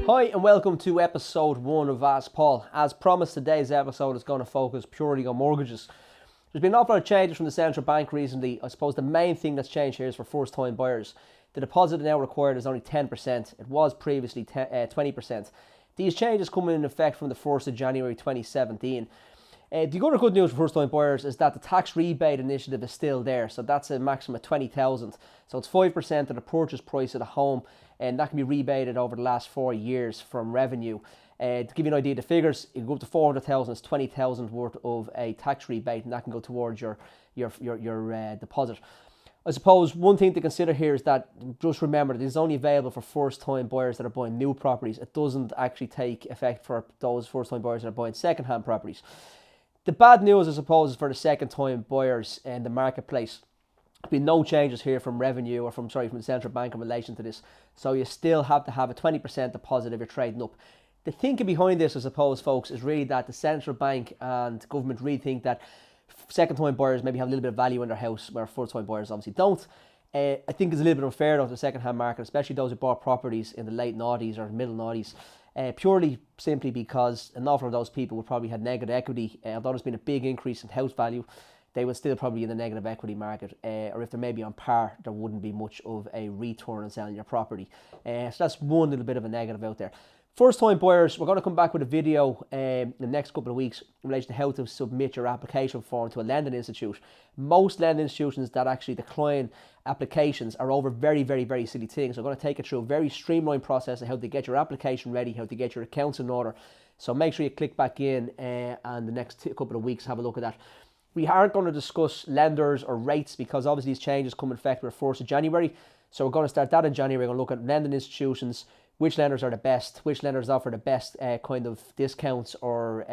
Hi and welcome to episode 1 of Ask Paul. As promised, today's episode is going to focus purely on mortgages. There's been an awful lot of changes from the central bank recently. I suppose the main thing that's changed here is for first time buyers. The deposit now required is only 10%. It was previously 20%. These changes come in effect from the 1st of January 2017. The other good news for first time buyers is that the tax rebate initiative is still there. So that's a maximum of 20,000. So it's 5% of the purchase price of the home, and that can be rebated over the last 4 years from revenue. To give you an idea of the figures, it can go up to 400,000. It's 20,000 worth of a tax rebate, and that can go towards your deposit. I suppose one thing to consider here is that just remember that it's only available for first time buyers that are buying new properties. It doesn't actually take effect for those first time buyers that are buying second hand properties. The bad news, I suppose, is for the second time buyers in the marketplace. There'll be no changes here from revenue or from the central bank in relation to this. So you still have to have a 20% deposit if you're trading up. The thinking behind this, I suppose, folks, is really that the central bank and government really think that second time buyers maybe have a little bit of value in their house, where first time buyers obviously don't. I think it's a little bit unfair though to the second hand market, especially those who bought properties in the late noughties or middle noughties. Purely simply because an awful lot of those people would probably have negative equity. Although there's been a big increase in house value, they would still probably be in the negative equity market, or if they're maybe on par, there wouldn't be much of a return on selling your property. So that's one little bit of a negative out there. First time buyers, we're going to come back with a video in the next couple of weeks in relation to how to submit your application form to a lending institute. Most lending institutions that actually decline applications are over very, very, very silly things. So I'm going to take you through a very streamlined process of how to get your application ready, how to get your accounts in order. So make sure you click back in and the next couple of weeks have a look at that. We aren't going to discuss lenders or rates because obviously these changes come in effect with the 1st of January. So we're going to start that in January. We're going to look at lending institutions, which lenders are the best, which lenders offer the best kind of discounts or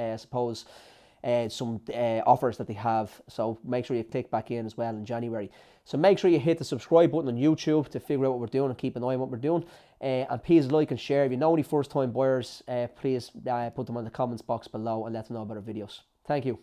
some offers that they have. So make sure you click back in as well in January. So make sure you hit the subscribe button on YouTube to figure out what we're doing and keep an eye on what we're doing. And please like and share. If you know any first time buyers, please put them in the comments box below and let them know about our videos. Thank you.